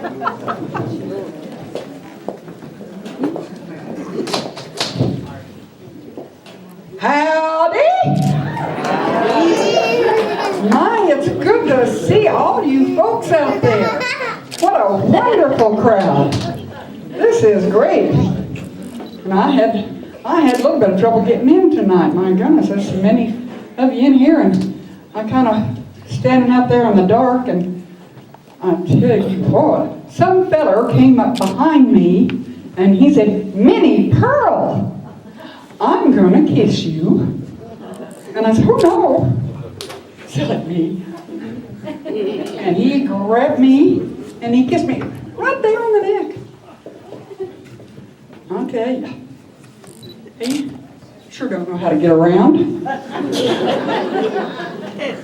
Howdy! My, it's good to see all you folks out there. What a wonderful crowd. This is great. And I had a little bit of trouble getting in tonight. My goodness, there's so many of you in here, and I kind of standing out there in the dark, and I tell you what, some feller came up behind me, and he said, "Minnie, Pearl, I'm gonna kiss you." And I said, "Oh no, silly me." And he grabbed me and he kissed me right there on the neck. I'll tell you, he sure don't know how to get around.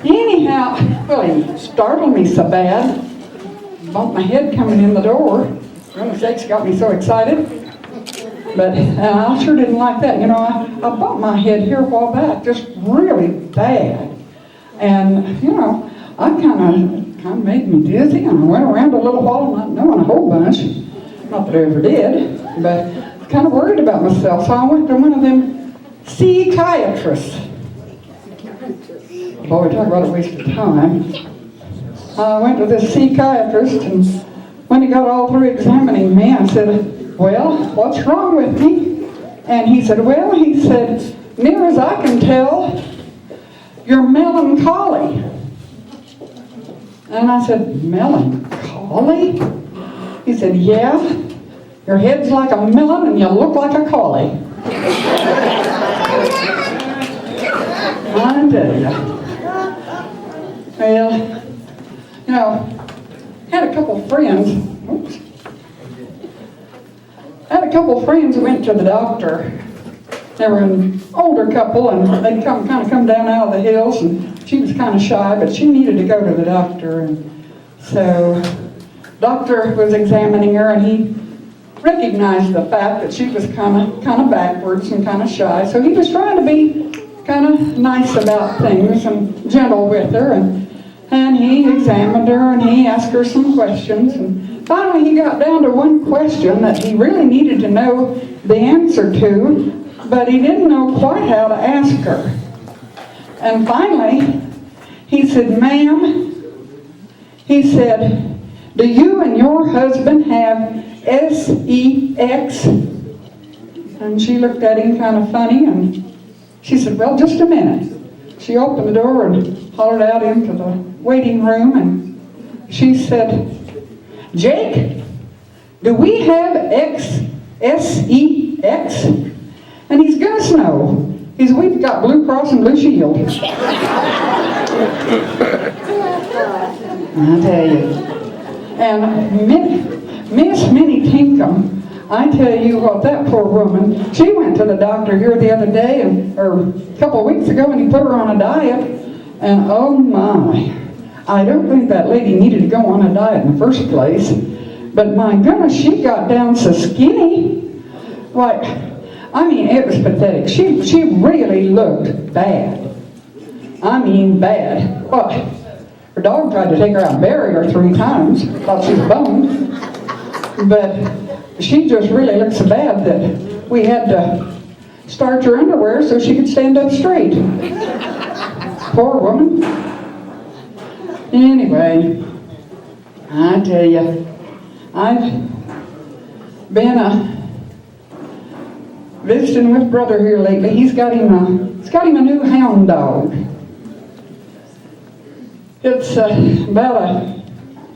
Anyhow, well, he startled me so bad, bumped my head coming in the door. Goodness sakes, got me so excited. But I sure didn't like that. You know, I bumped my head here a while back, just really bad. And, you know, I kind of made me dizzy, and I went around a little while not knowing a whole bunch. Not that I ever did, but kind of worried about myself. So I went to one of them psychiatrists. Boy, talk about a waste of time. I went to this psychiatrist, and when he got all through examining me, I said, "Well, what's wrong with me?" And he said, "Near as I can tell, you're melancholy." And I said, "Melancholy?" He said, "Yeah, your head's like a melon and you look like a collie." I tell you. Well, you know, had a couple friends. Oops. Had a couple friends who went to the doctor. They were an older couple, and they'd come down out of the hills, and she was kind of shy, but she needed to go to the doctor. And so doctor was examining her, and he recognized the fact that she was kind of backwards and kind of shy. So he was trying to be kind of nice about things and gentle with her, and he examined her, and he asked her some questions, and finally he got down to one question that he really needed to know the answer to, but he didn't know quite how to ask her. And finally, he said, "Ma'am," he said, "do you and your husband have sex?" And she looked at him kind of funny, and she said, "Well, just a minute." She opened the door and hollered out into the waiting room, and she said, "Jake, do we have sex?" And he's gonna know. We've got Blue Cross and Blue Shield. I tell you. And Miss Minnie Tinkham, I tell you what, that poor woman, she went to the doctor here the other day, or a couple of weeks ago, and he put her on a diet. And oh my, I don't think that lady needed to go on a diet in the first place. But my goodness, she got down so skinny. Like, I mean, it was pathetic. She really looked bad. I mean, bad. Well, her dog tried to take her out and bury her 3 times. Thought she was boned. But she just really looked so bad that we had to starch her underwear so she could stand up straight. Poor woman. Anyway, I tell you, I've been visiting with brother here lately. He's got him a new hound dog. It's about a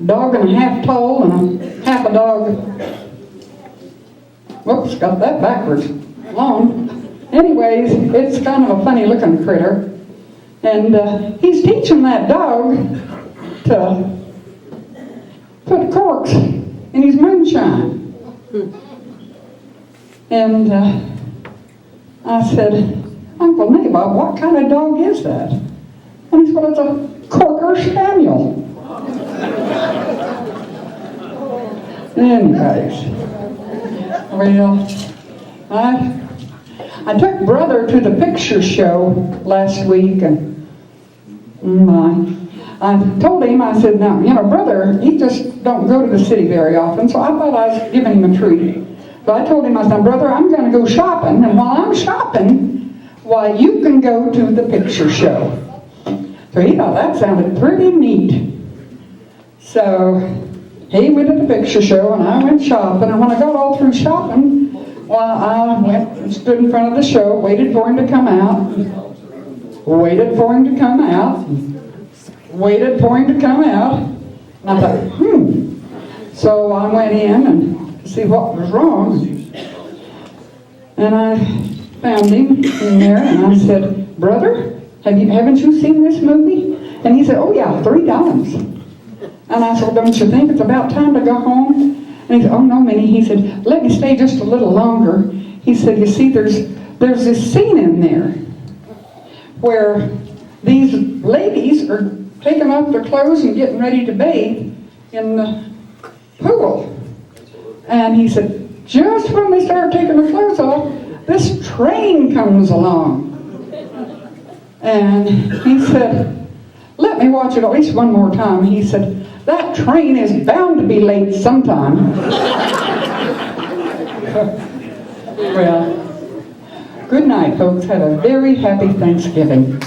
dog and a half tall and a half a dog. Whoops, got that backwards. Long. Anyways, it's kind of a funny looking critter. And he's teaching that dog to put corks in his moonshine. And I said, "Uncle Nabob, what kind of dog is that?" And he said, "Well, it's a Corker Spaniel." Anyways, well, I took brother to the picture show last week, and I told him, I said, now, brother, he just don't go to the city very often, so I thought I was giving him a treat. So I told him, I said, brother, I'm going to go shopping, and while I'm shopping, why, you can go to the picture show. So he thought that sounded pretty neat. So he went to the picture show, and I went shopping, and when I got all through shopping, well, I went and stood in front of the show, waited for him to come out, waited for him to come out, waited for him to come out, and I thought, So I went in and to see what was wrong, and I found him in there, and I said, brother, haven't you seen this movie? And he said, oh yeah, 3 times. And I said, don't you think it's about time to go home? And he said, oh no, Minnie. He said, let me stay just a little longer. He said, you see, there's this scene in there where these ladies are taking off their clothes and getting ready to bathe in the pool. And he said, just when they start taking their clothes off, this train comes along. And he said, let me watch it at least one more time. He said, that train is bound to be late sometime. Well, good night, folks. Have a very happy Thanksgiving.